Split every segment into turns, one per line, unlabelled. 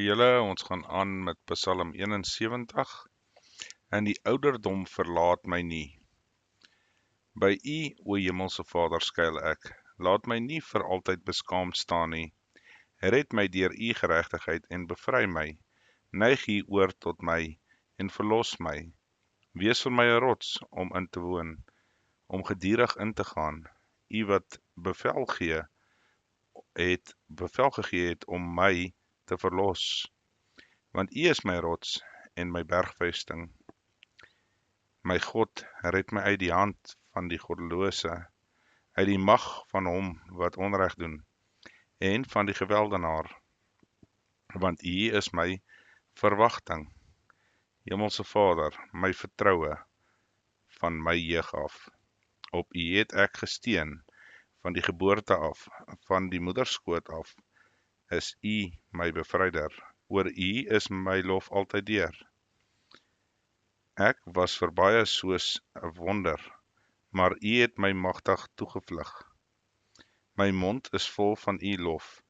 julle, ons gaan aan met Psalm 71. En die ouderdom verlaat my nie. By U, o Hemelse Vader, skuil ek. Laat my nie vir altyd beskaamd staan nie. Red my deur U geregtigheid en bevry my. Neig U oor tot my en verlos my. Wees vir my 'n rots om in te woon, om gedurig in te gaan. U wat bevel gegee het om my te verlos. Want U is my rots en my bergvesting. My God, red my uit die hand van die goddelose, uit die mag van hom wat onreg doen, en van die geweldenaar. Want U is my verwagting, Hemelse Vader, my vertroue van my jeug af. Op U het ek gesteun, van die geboorte af, van die moederskoot af, is U my bevryder. Oor U is my lof altyd deur. Ek was vir baie soos 'n wonder, maar U het my magtig toegevlug. My mond is vol van U lof,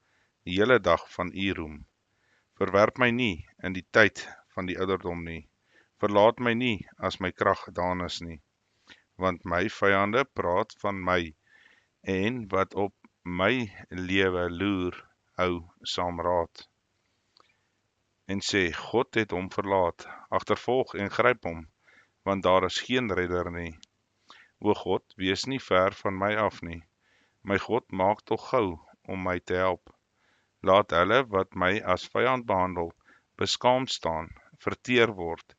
die hele dag van U roem. Verwerp my nie in die tyd van die ouderdom nie. Verlaat my nie as my krag gedaan is nie. Want my vyande praat van my, en wat op my lewe loer, hou saam raad. En sê, God het hom verlaat, agtervolg en gryp hom, want daar is geen redder nie. O God, wees nie ver van my af nie. My God, maak tog gou om my te help. Laat hulle wat my as vyand behandel, beskaamd staan, verteer word.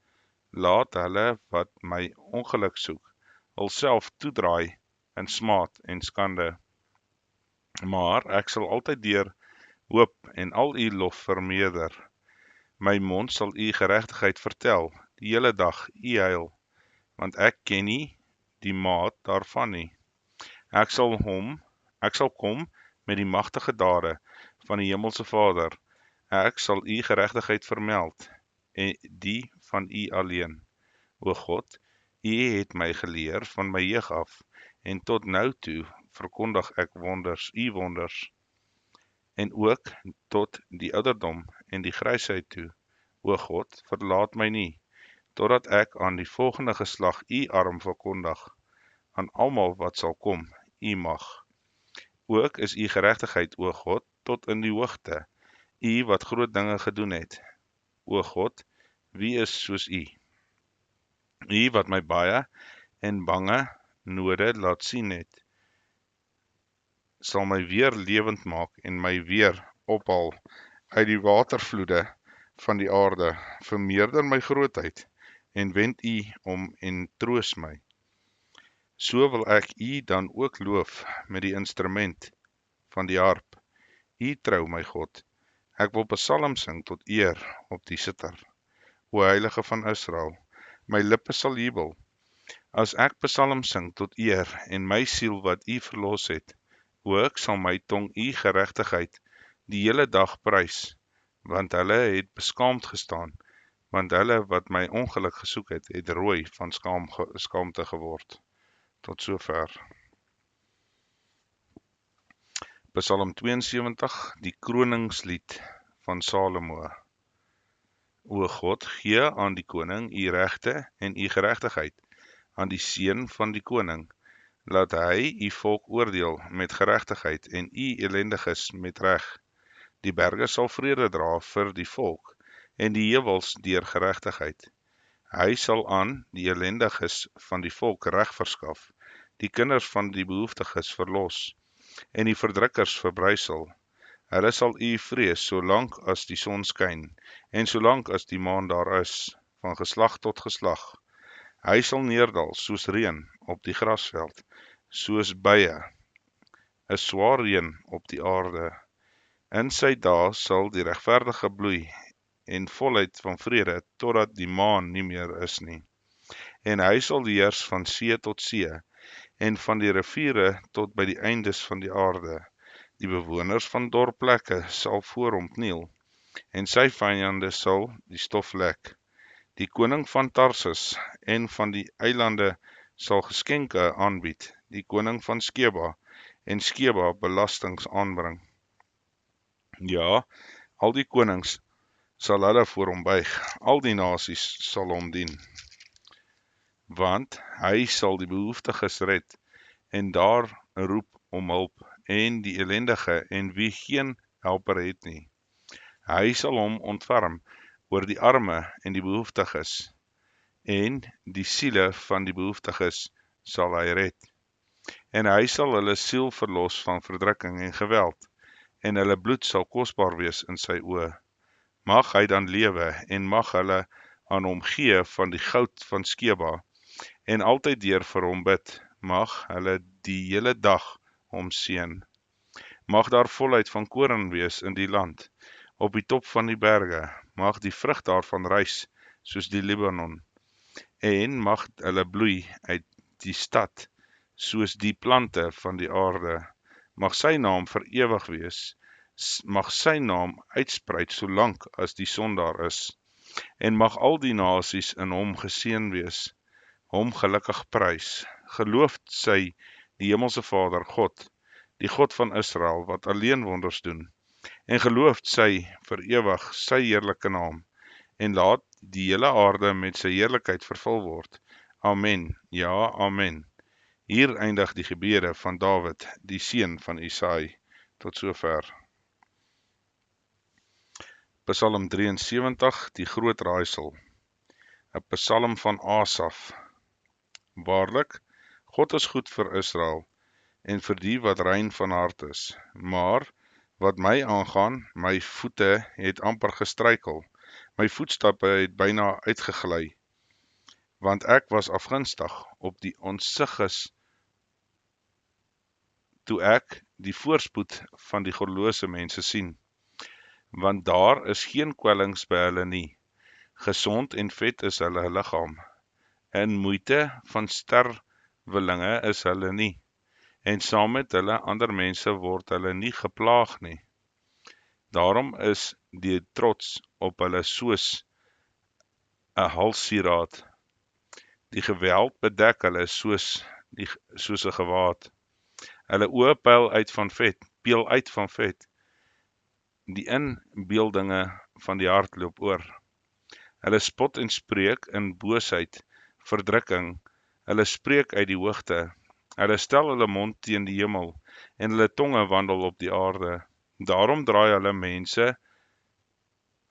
Laat hulle wat my ongeluk soek, hulself toedraai in smaad en skande. Maar ek sal altyd deur hoop en al U lof vermeerder. My mond sal U geregtigheid vertel, die hele dag U heil, want ek ken nie die maat daarvan nie. Ek sal kom met die magtige dade van die Hemelse Vader. Ek sal U geregtigheid vermeld, en die van U alleen. O God, U het my geleer van my jeug af, en tot nou toe verkondig ek U wonders, en ook tot die ouderdom en die grysheid toe. O God, verlaat my nie, totdat ek aan die volgende geslag U arm verkondig, aan almal wat sal kom, U mag. Ook is U geregtigheid, o God, tot in die hoogte, U wat groot dinge gedoen het. O God, wie is soos U? U wat my baie en bange node laat sien het, sal my weer lewend maak en my weer ophaal uit die watervloede van die aarde. Vermeerder my grootheid en wend U om en troos my. So wil ek U dan ook loof met die instrument van die harp. U trou, my God. Ek wil psalm sing tot eer op die sitar. O Heilige van Israel, my lippe sal jubel, as ek psalm sing tot eer en my siel wat U verlos het. Ook sal my tong U geregtigheid die hele dag prys, want hulle het beskaamd gestaan, want hulle wat my ongeluk gesoek het rooi van skaamte geword. Tot sover. Psalm 72, die kroningslied van Salomo. O God, gee aan die koning U regte en U geregtigheid, aan die seun van die koning. Laat hy U volk oordeel met geregtigheid en U elendiges met reg. Die berge sal vrede dra vir die volk en die heuwels deur geregtigheid. Hy sal aan die elendiges van die volk reg verskaf, die kinders van die behoeftiges verlos en die verdrukkers verbrysel. Hulle sal U vrees solank as die son skyn en solank as die maan daar is, van geslag tot geslag. Hy sal neerdal soos reën op die grasveld, soos buie, 'n swaar reën op die aarde. In sy dae sal die regverdige bloei en volheid van vrede totdat die maan nie meer is nie. En hy sal heers van see tot see en van die riviere tot by die eindes van die aarde. Die bewoners van dorpplekke sal voor hom kniel en sy vyande sal die stof lek. Die koning van Tarsus en van die eilande sal geskenke aanbied, die koning van Skeba en Skeba belastings aanbring. Ja, al die konings sal hulle voor hom buig, al die nasies sal hom dien, want hy sal die behoeftiges red, en daar roep om hulp, en die ellendige, en wie geen helper het nie. Hy sal hom ontferm oor die arme en die behoeftiges, en die siele van die behoeftiges sal hy red. En hy sal hulle siel verlos van verdrukking en geweld, en hulle bloed sal kosbaar wees in sy oë. Mag hy dan lewe, en mag hulle aan hom gee van die goud van Skeba, en altyd deur vir hom bid, mag hulle die hele dag hom seën. Mag daar volheid van koring wees in die land, op die top van die berge, mag die vrug daarvan rys, soos die Libanon, en mag hulle bloei uit die stad, soos die plante van die aarde. Mag sy naam vir ewig wees, mag sy naam uitspruit solank as die son daar is, en mag al die nasies in hom geseën wees, hom gelukkig prys. Geloofd sy die hemelse Vader God, die God van Israel, wat alleen wonders doen, en geloofd sy vir ewig sy heerlike naam, en laat die hele aarde met sy heerlikheid vervul word. Amen, ja, amen. Hier eindig die gebede van Dawid, die seun van Isaai. Tot sover. Psalm 73, die groot raaisel. 'n Psalm van Asaf. Waarlik, God is goed vir Israel, en vir die wat rein van hart is. Maar, wat my aangaan, my voete het amper gestruikel, my voetstappe het byna uitgegly, want ek was afgunstig op die onsigges, toe ek die voorspoed van die goddelose mense sien, want daar is geen kwellings by hulle nie, gesond en vet is hulle liggaam, in moeite van sterwelinge is hulle nie, en saam met hulle ander mense word hulle nie geplaag nie. Daarom is die trots op hulle soos 'n halssieraad, die geweld bedek hulle soos 'n gewaad. Hulle oë pyl uit van vet, die inbeeldinge van die hart loop oor. Hulle spot en spreek in boosheid, verdrukking, hulle spreek uit die hoogte, hulle stel hulle mond teen die hemel, en hulle tonge wandel op die aarde. Daarom draai hulle mense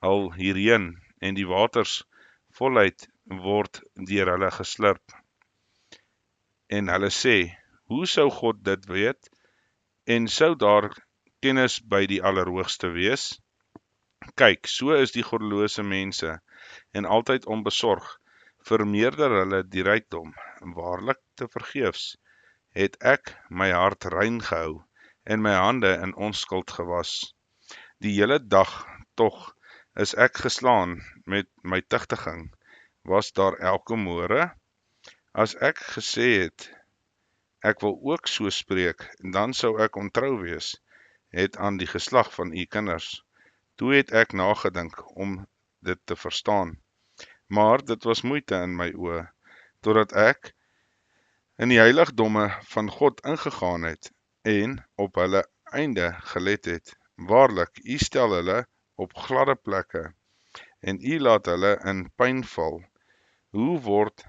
hul hierheen, en die waters voluit word deur hulle geslurp. En hulle sê, hoe sou God dit weet, en sou daar kennis by die Allerhoogste wees? Kyk, so is die goddelose mense, en altyd onbesorg, vermeerder hulle die rykdom. Waarlik te vergeefs het ek my hart rein gehou, en my hande in onskuld gewas. Die hele dag tog is ek geslaan met my tugtiging, was daar elke môre, as ek gesê het, ek wil ook so spreek, dan sou ek ontrou wees, het aan die geslag van u kinders. Toe het ek nagedink om dit te verstaan, maar dit was moeite in my oë, totdat ek in die heiligdomme van God ingegaan het, en op hulle einde gelet het. Waarlik, u stel hulle op gladde plekke, en u laat hulle in pyn val. Hoe word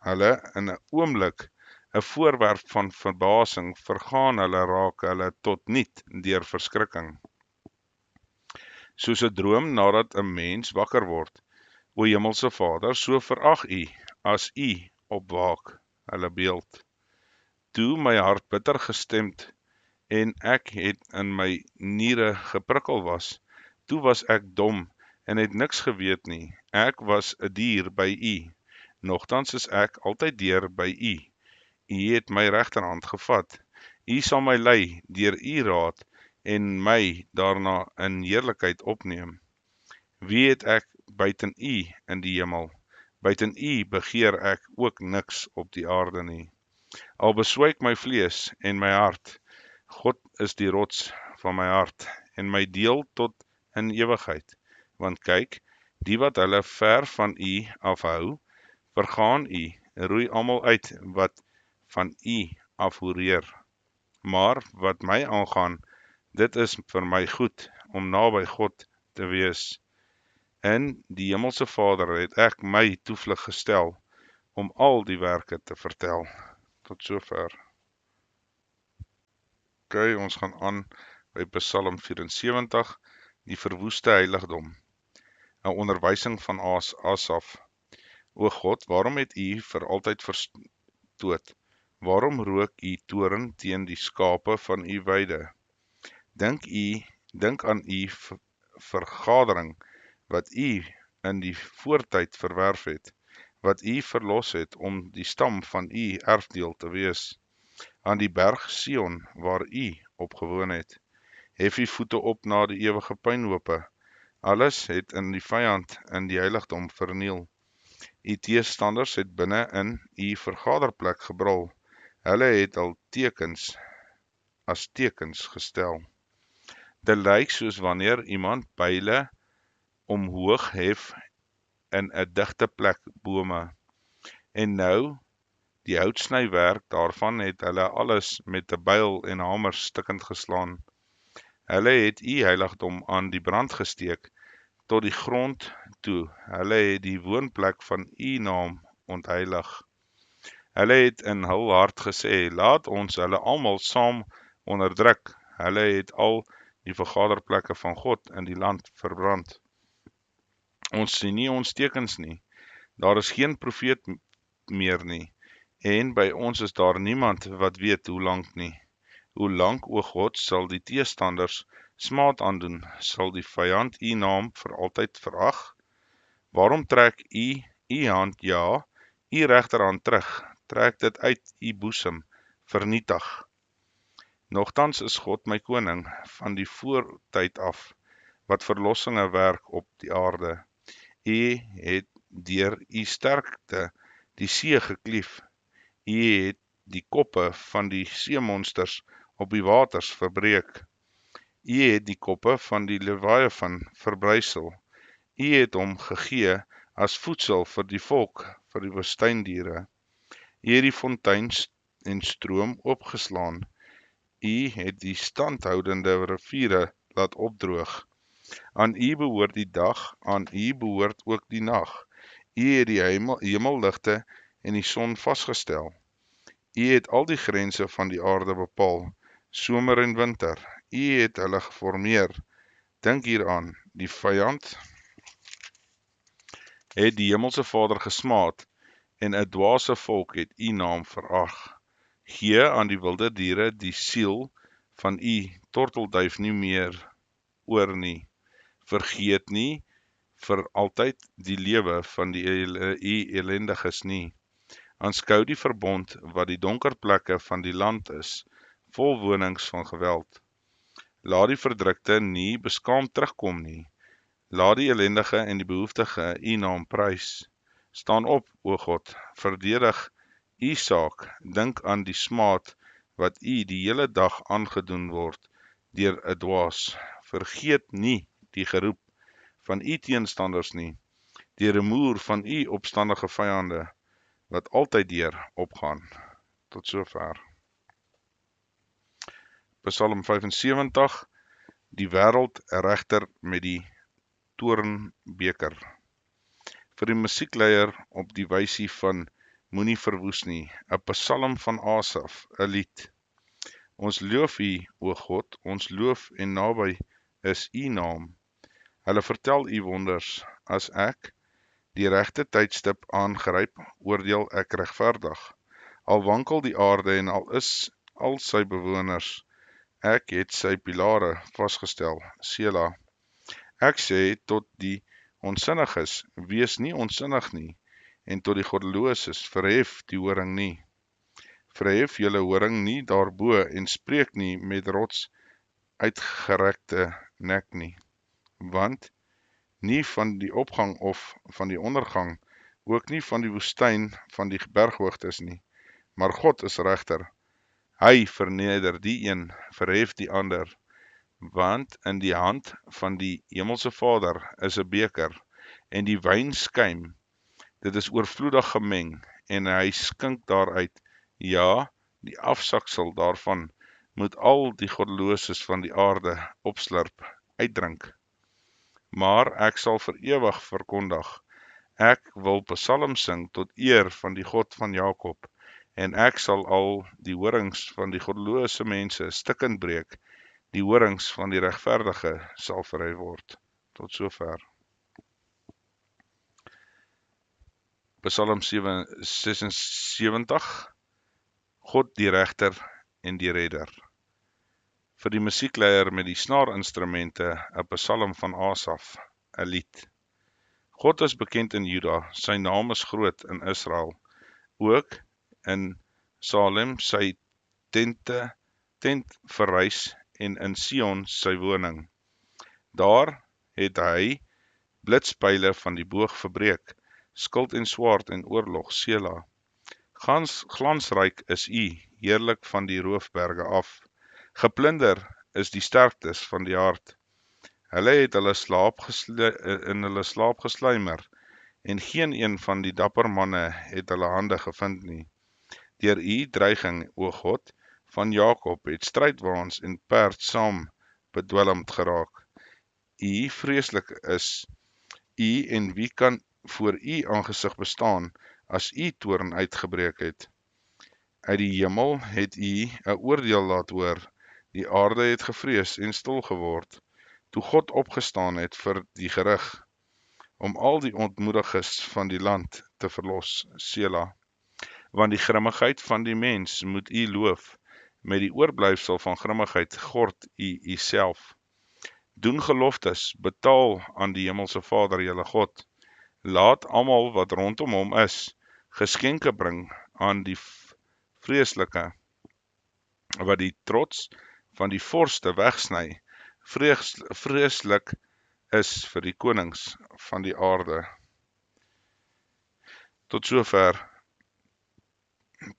hulle in 'n oomblik 'n voorwerp van verbasing, vergaan hulle raak hulle tot niet deur verskrikking. Soos 'n droom nadat 'n mens wakker word, o Hemelse Vader, so verag u, as u opwaak, hulle beeld. Toe my hart bitter gestemd, en ek het in my niere geprikkel was, toe was ek dom, en het niks geweet nie, ek was 'n dier by u, nogtans is ek altyd deur by u. U het my regterhand gevat, u sal my lei deur u raad, en my daarna in heerlikheid opneem. Wie het ek buiten u in die hemel? Buiten u begeer ek ook niks op die aarde nie. Al beswyk my vlees en my hart, God is die rots van my hart, en my deel tot in ewigheid. Want kyk, die wat hulle ver van u afhou, vergaan u, roei almal uit wat van u afhoereer. Maar wat my aangaan, dit is vir my goed, om naby God te wees. In die Hemelse Vader het ek my toevlug gestel om al die werke te vertel. Tot sover. OK, ons gaan aan by Psalm 74, die verwoeste heiligdom. 'n onderwysing van Asaf. O God, waarom het U vir altyd verstoot? Waarom rook U toorn teen die skape van U weide? Dink aan U vergadering wat U in die voortyd verwerf het, wat U verlos het om die stam van U erfdeel te wees, aan die berg Sion waar U op gewoon het. Hef U voete op na die ewige puinhope. Alles het in die vyand in die heiligdom verniel. U teestanders het binne in U vergaderplek gebrul. Hulle het al as tekens gestel. Dit lyk soos wanneer iemand pyle omhoog hef in 'n digte plek bome. En nou, die houtsnywerk daarvan het hulle alles met 'n byl en hamer stikkend geslaan. Hulle het U heiligdom aan die brand gesteek tot die grond toe. Hulle het die woonplek van U naam ontheilig. Hulle het in hul hart gesê, laat ons hulle almal saam onderdruk. Hulle het al die vergaderplekke van God in die land verbrand. Ons sien nie ons tekens nie. Daar is geen profeet meer nie. En by ons is daar niemand wat weet hoe lank nie. Hoe lank, o God, sal die teestanders smaad aandoen? Sal die vyand U naam vir altyd verag? Waarom trek U hand, ja, U regterhand terug? Trek dit uit U boesem, vernietig. Nogtans is God my koning van die voortyd af, wat verlossinge werk op die aarde. U het deur U sterkte die see geklief. U het die koppe van die seemonsters op die waters verbreek. U het die koppe van die Lewiathan verbrysel. U het hom gegee as voedsel vir die volk, vir die woestyndiere. U het die fontein en stroom oopgeslaan. U het die standhoudende riviere laat opdroog. Aan U behoort die dag, aan U behoort ook die nag. U het die hemelligte en die son vasgestel. U het al die grense van die aarde bepaal, somer en winter. U het hulle geformeer. Dink hieraan, die vyand het die Hemelse Vader gesmaad, en 'n dwaase volk het U naam verag. Gee aan die wilde diere die siel van U tortelduif nie meer oor nie. Vergeet nie vir altyd die lewe van die U elendiges nie. Aanskou die verbond wat die donker plekke van die land is, vol wonings van geweld. Laat die verdrukte nie beskaamd terugkom nie. Laat die ellendige en die behoeftige U naam prys. Staan op, o God, verdedig U saak. Dink aan die smaad wat U die hele dag aangedoen word deur 'n dwaas. Vergeet nie die geroep van U teenstanders nie, die rumoer van U opstandige vyande, wat altyd deur opgaan. Tot sover. Psalm 75, die wêreldregter met die toornbeker. Vir die musiekleier op die wysie van Moenie verwoes nie, 'n psalm van Asaf, 'n lied. Ons loof U, o God, ons loof en naby is U naam. Hulle vertel U wonders. As ek die regte tydstip aangryp, oordeel ek regverdig. Al wankel die aarde en al is al sy bewoners, ek het sy pilare vasgestel, Sela. Ek sê tot die onsinniges, wees nie onsinnig nie, en tot die goddeloses, verhef die horing nie. Verhef julle horing nie daarbo en spreek nie met rots uitgerekte nek nie. Want nie van die opgang of van die ondergang, ook nie van die woestyn van die berghoogtes nie, maar God is regter. Hy verneder die een, verhef die ander, want in die hand van die Hemelse Vader is 'n beker, en die wyn skuim, dit is oorvloedig gemeng, en hy skink daaruit, ja, die afsaksel daarvan moet al die goddeloses van die aarde opslurp, uitdrink. maar ek sal vir ewig verkondig. Ek wil psalms sing tot eer van die God van Jakob, en ek sal al die horings van die goddelose mense stukkend breek, die horings van die regverdige sal verhef word. Tot sover. Psalm 76, God die regter en die redder. Vir die musiekleier met die snaarinstrumente, 'n psalm van Asaf, 'n lied. God is bekend in Juda, sy naam is groot in Israel, ook in Salem sy tent verrys en in Sion sy woning. Daar het hy blitspyle van die boog verbreek, skild en swaard en oorlog, Sela. Glansryk is u, heerlik van die roofberge af. Geplunder is die sterktes van die hart. Hulle het in hulle slaap gesluimer, en geen een van die dapper manne het hulle hande gevind nie. Deur u dreiging, o God, van Jakob het strydwaans en perd saam bedwelmd geraak. U vreeslik is u, en wie kan voor u aangesig bestaan as u toorn uitgebreek het? Uit die hemel het u 'n oordeel laat hoor, die aarde het gevrees en stil geword, toe God opgestaan het vir die gerig, om al die ontmoediges van die land te verlos, Sela. Want die grimmigheid van die mens moet u loof, met die oorblyfsel van grimmigheid gord u uself. Doen geloftes, betaal aan die hemelse Vader, julle God. Laat almal wat rondom hom is, geskenke bring aan die vreeslike, wat die trots van die vorste wegsny, vreeslik is vir die konings van die aarde. Tot sover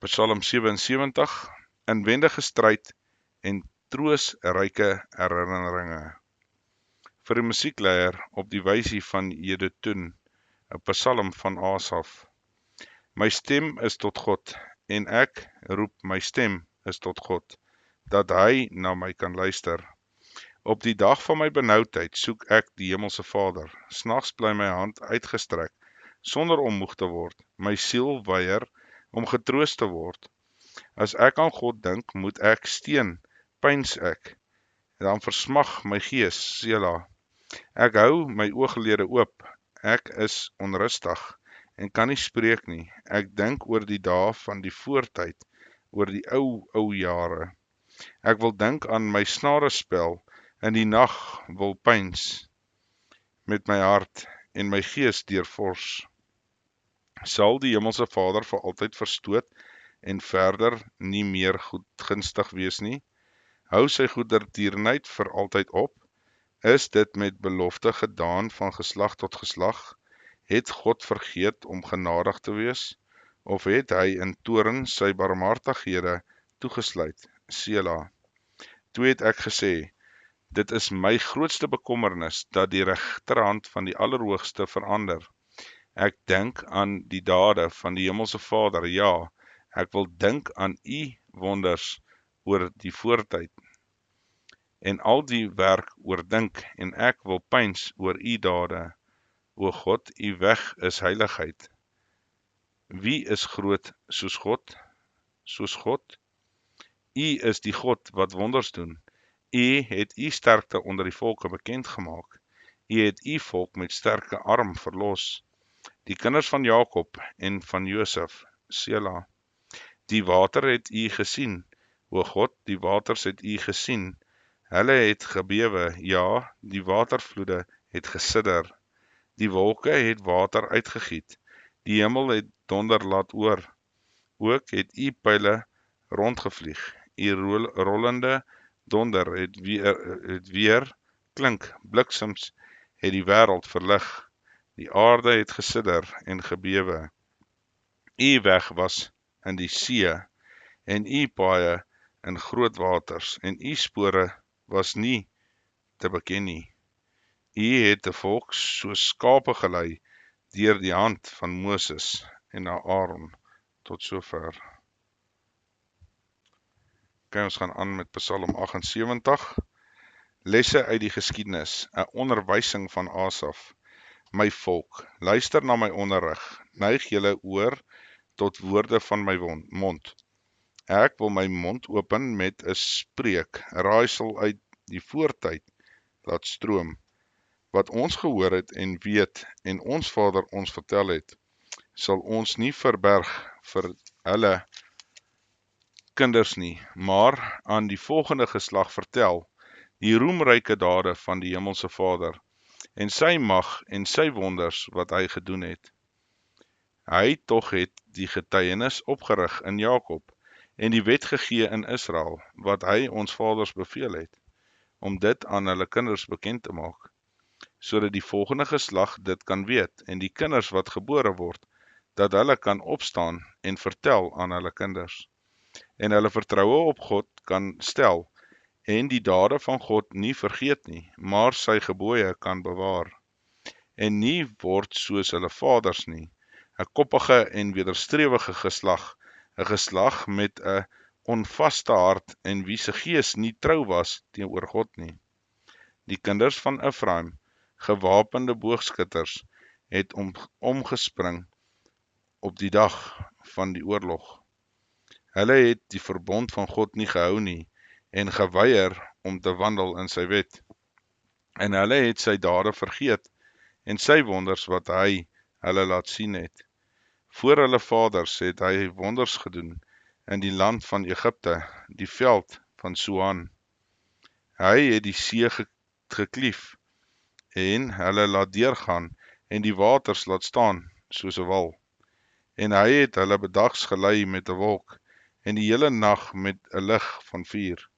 Psalm 77, inwendige stryd en troosryke herinneringe. Vir die musiekleier op die wysie van Jeduthun, 'n psalm van Asaf. My stem is tot God, en ek roep my stem is tot God, dat hy na my kan luister. Op die dag van my benoudheid soek ek die hemelse Vader. Snags bly my hand uitgestrek, sonder om moeg te word. My siel weier om getroost te word. As ek aan God dink, moet ek steen, pyns ek. Dan versmag my gees, Sela. Ek hou my ooglede oop. Ek is onrustig en kan nie spreek nie. Ek dink oor die dae van die voortyd, oor die ou jare. Ek wil dink aan my snarespel, in die nag wil pyns met my hart en my gees deurvors. Sal die hemelse Vader vir altyd verstoot en verder nie meer gunstig wees nie? Hou sy goedertierenheid vir altyd op? Is dit met belofte gedaan van geslag tot geslag? Het God vergeet om genadig te wees? Of het hy in toorn sy barmhartighede toegesluit? Sela. Toe het ek gesê, dit is my grootste bekommernis dat die regterhand van die Allerhoogste verander. Ek dink aan die dade van die hemelse Vader, ja, ek wil dink aan u wonders oor die voortyd, en al die werk oordink, en ek wil pyns oor u dade. O God, u weg is heiligheid. Wie is groot soos God? U is die God wat wonders doen. U het u sterkte onder die volke bekend gemaak. U het u volk met sterke arm verlos. Die kinders van Jakob en van Josef, Sela. Die water het u gesien. O God, die waters het u gesien. Hulle het gebewe, ja, die watervloede het gesidder. Die wolke het water uitgegiet. Die hemel het donder laat oor. Ook het u pyle rondgevlieg. U rollende donder het weer klink. Bliksems het die wêreld verlig. Die aarde het gesidder en gebewe. U weg was in die see, en u paaie in groot waters, en u spore was nie te beken nie. U het 'n volk soos skape gelei deur die hand van Moses en Aaron. Tot sover. Ons gaan aan met Psalm 78. Lesse uit die geskiedenis, 'n onderwysing van Asaf. My volk, luister na my onderrig, neig julle oor tot woorde van my mond. Ek wil my mond open met 'n spreek, raaisel uit die voortyd laat stroom, wat ons gehoor het en weet en ons Vader ons vertel het, sal ons nie verberg vir hulle kinders nie, maar aan die volgende geslag vertel, die roemryke dade van die Hemelse Vader, en sy mag en sy wonders wat hy gedoen het. Hy tog het die getuienis opgerig in Jakob, en die wet gegee in Israel, wat hy ons vaders beveel het, om dit aan hulle kinders bekend te maak, sodat die volgende geslag dit kan weet, en die kinders wat gebore word, dat hulle kan opstaan en vertel aan hulle kinders, en hulle vertroue op God kan stel, en die dade van God nie vergeet nie, maar sy gebooie kan bewaar, en nie word soos hulle vaders nie, 'n koppige en wederstrewige geslag, 'n geslag met 'n onvaste hart en wie se gees nie trou was teenoor God nie. Die kinders van Efraim, gewapende boogskutters, het omgespring op die dag van die oorlog. Hulle het die verbond van God nie gehou nie, en geweier om te wandel in sy wet. En hulle het sy dade vergeet, en sy wonders wat hy hulle laat sien het. Voor hulle vaders het hy wonders gedoen in die land van Egipte, die veld van Soan. Hy het die see geklief, en hulle laat deurgaan, en die waters laat staan, soos 'n wal. En hy het hulle bedags gelei met 'n wolk, en die hele nag met 'n lig van vuur.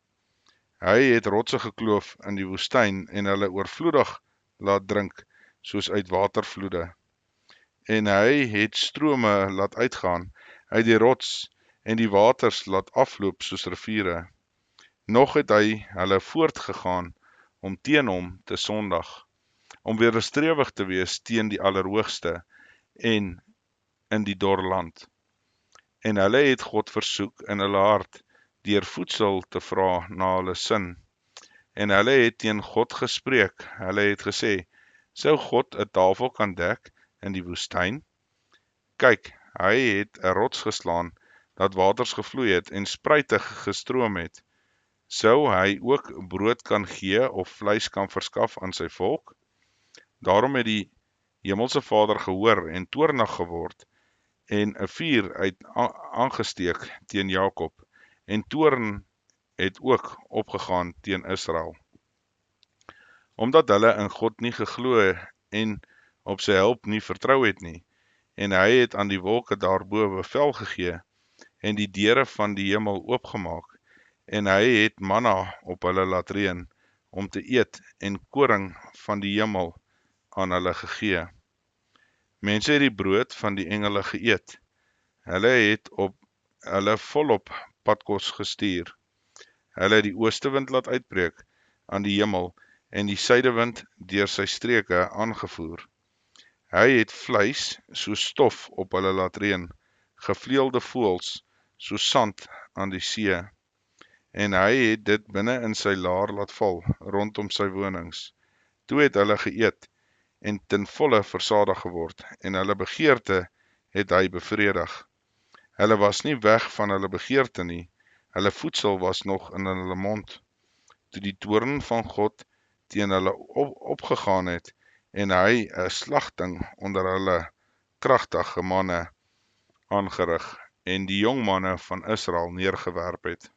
Hy het rotse gekloof in die woestyn, en hulle oorvloedig laat drink, soos uit watervloede. En hy het strome laat uitgaan uit die rots, en die waters laat afloop soos riviere. Nog het hy hulle voortgegaan om teen hom te sondig, om wederstrewig te wees teen die Allerhoogste en in die dorre land. En hulle het God versoek in hulle hart, deur voedsel te vra na hulle sin. En hulle het teen God gespreek, hulle het gesê, sou God 'n tafel kan dek in die woestyn? Kyk, hy het 'n rots geslaan, dat waters gevloei het en spruite gestroom het. Sou hy ook brood kan gee of vleis kan verskaf aan sy volk? Daarom het die Hemelse Vader gehoor en toornig geword, en 'n vuur uit aangesteek teen Jakob, en toorn het ook opgegaan teen Israel. Omdat hulle in God nie geglo en op sy hulp nie vertrou het nie, en hy het aan die wolke daarbo bevel gegee, en die deure van die hemel oopgemaak, en hy het manna op hulle laat reën, om te eet, en koring van die hemel aan hulle gegee. Mense het die brood van die engele geëet, hulle het op hulle volop padkos gestuur. Hulle het die oostewind laat uitbreek aan die hemel, en die suidewind deur sy streke aangevoer. Hy het vleis soos stof op hulle laat reën, gevleelde voëls soos sand aan die see, en hy het dit binne in sy laar laat val, rondom sy wonings. Toe het hulle geëet, en ten volle versadig geword, en hulle begeerte het hy bevredig. Hulle was nie weg van hulle begeerte nie, hulle voedsel was nog in hulle mond, toe die toorn van God teen hulle opgegaan het, en hy 'n slagting onder hulle kragtige manne aangerig, en die jong manne van Israel neergewerp het.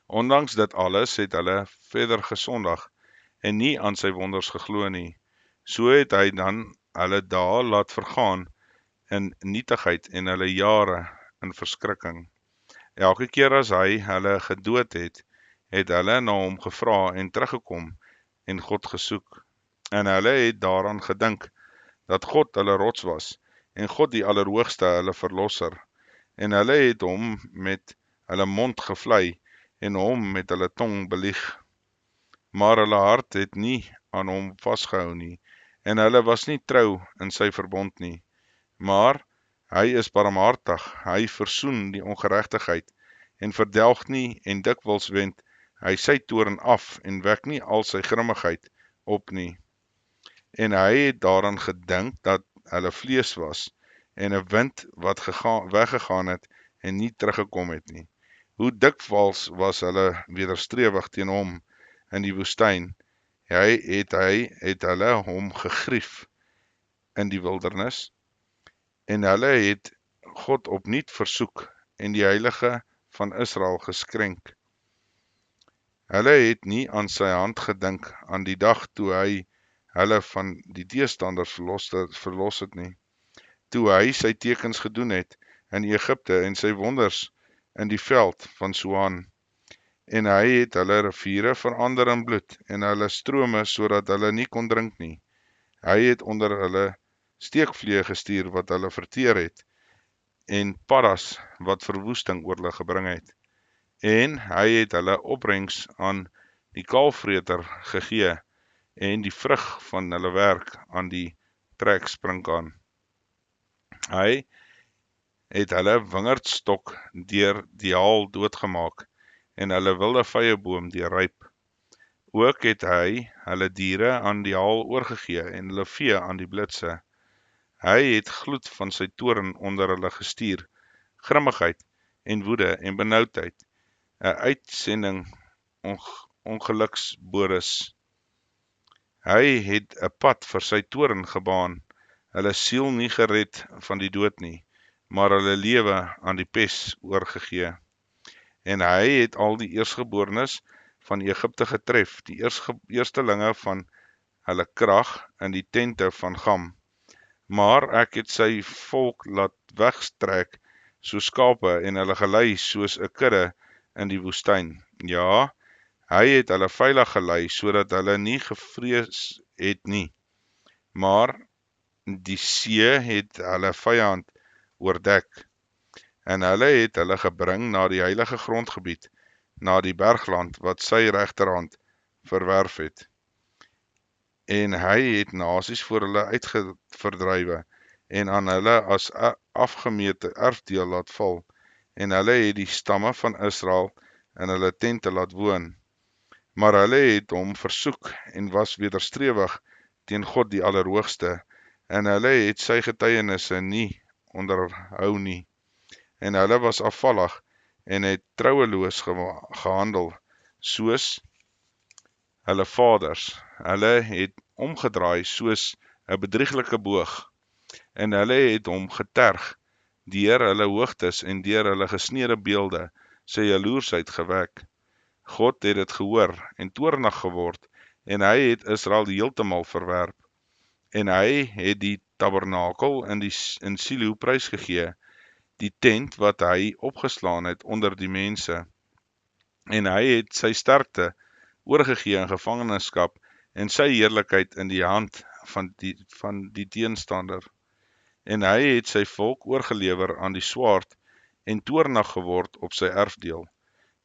Ondanks dit alles het hulle verder gesondig, en nie aan sy wonders geglo nie. So het hy dan hulle dae laat vergaan in nietigheid en hulle jare in verskrikking. Elke keer as hy hulle gedood het, het hulle na hom gevra en teruggekom en God gesoek. En hulle het daaraan gedink, dat God hulle rots was, en God die Allerhoogste hulle verlosser. En hulle het hom met hulle mond gevlei, en hom met hulle tong belieg. Maar hulle hart het nie aan hom vasgehou nie, en hulle was nie trou in sy verbond nie. Maar hy is barmhartig, hy versoen die ongeregtigheid, en verdelg nie, en dikwels wend hy sy toorn af en wek nie al sy grimmigheid op nie. En hy het daaraan gedink dat hulle vlees was, en 'n wind wat weggegaan het en nie teruggekom het nie. Hoe dikwels was hulle wederstrewig teen hom in die woestyn. Hy het hulle hom gegrief in die wildernis, en hulle het God opnuut versoek en die Heilige van Israel geskrenk. Hulle het nie aan sy hand gedink aan die dag toe hy hulle van die teestanders verlos het nie, toe hy sy tekens gedoen het in Egipte en sy wonders in die veld van Soan. En hy het hulle riviere verander in bloed en hulle strome sodat hulle nie kon drink nie. Hy het onder hulle steekvliee gestuur wat hulle verteer het en paddas wat verwoesting oor hulle gebring het. En hy het hulle opbrengs aan die kaalvreter gegee en die vrug van hulle werk aan die treksprinkaan. Hy het hulle wingerdstok deur die haal doodgemaak en hulle wilde vyeboom deur ryp. Ook het hy hulle diere aan die haal oorgegee en hulle vee aan die blitse. Hy het gloed van sy toorn onder hulle gestuur, grimmigheid en woede en benoudheid, 'n uitsending ongeluksbodes. Hy het 'n pad vir sy toorn gebaan, hulle siel nie gered van die dood nie, maar hulle lewe aan die pes oorgegee. En hy het al die eerstgeborenes van Egipte getref, die eerstelinge van hulle krag in die tente van Gam. Maar ek het sy volk laat wegtrek soos skape en hulle gelei soos 'n kudde in die woestyn. Ja, hy het hulle veilig gelei sodat hulle nie gevrees het nie. Maar die see het hulle vyand oordek. En hulle het hulle gebring na die heilige grondgebied, na die bergland wat sy regterhand verwerf het. En hy het nasies voor hulle uitverdrywe en aan hulle as afgemete erfdeel laat val, en hulle het die stamme van Israel in hulle tente laat woon. Maar hulle het hom versoek en was wederstrewig teen God die Allerhoogste, en hulle het sy getuienisse nie onderhou nie. En hulle was afvallig en het troueloos gehandel, soos hulle vaders. Hulle het omgedraai soos 'n bedrieglike boog, en hulle het hom geterg deur hulle hoogtes en deur hulle gesneede beelde, sy jaloersheid gewek. God het dit gehoor en toornig geword, en hy het Israel heeltemal verwerp. En hy het die tabernakel in Silo prysgegee, die tent wat hy opgeslaan het onder die mense. En hy het sy sterkte oorgegee in gevangenskap en sy heerlikheid in die hand van die teenstander. En hy het sy volk oorgelewer aan die swaard en toornig geword op sy erfdeel.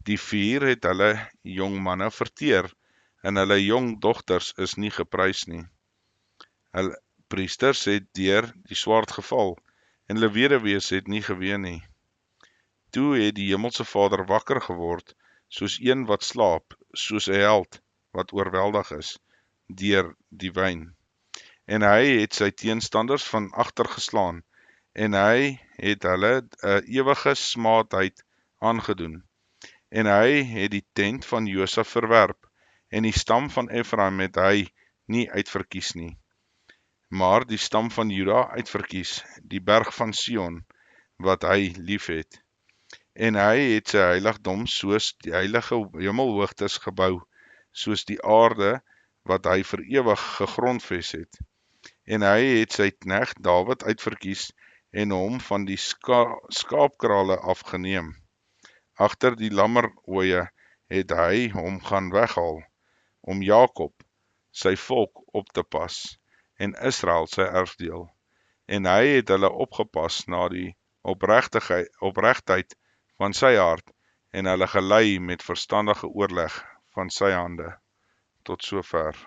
Die vuur het hulle jong manne verteer en hulle jong dogters is nie geprys nie. Hulle priesters het deur die swaard geval en hulle weduwees het nie geween nie. Toe het die hemelse Vader wakker geword, soos een wat slaap, soos 'n held wat oorweldig is deur die wyn. En hy het sy teenstanders van agter geslaan, en hy het hulle 'n ewige smaadheid aangedoen. En hy het die tent van Josef verwerp, en die stam van Efraim het hy nie uitverkies nie, maar die stam van Juda uitverkies, die berg van Sion, wat hy liefhet. En hy het sy heiligdom soos die heilige hemelhoogtes gebou, soos die aarde wat hy vir ewig gegrondves het. En hy het sy knegt Dawid uitverkies en hom van die skaapkrale afgeneem. Agter die lammerooie het hy hom gaan weghaal, om Jakob, sy volk, op te pas, en Israel sy erfdeel. En hy het hulle opgepas na die opregtheid van sy hart, en hulle gelei met verstandige oorleg van sy hande. Tot sover.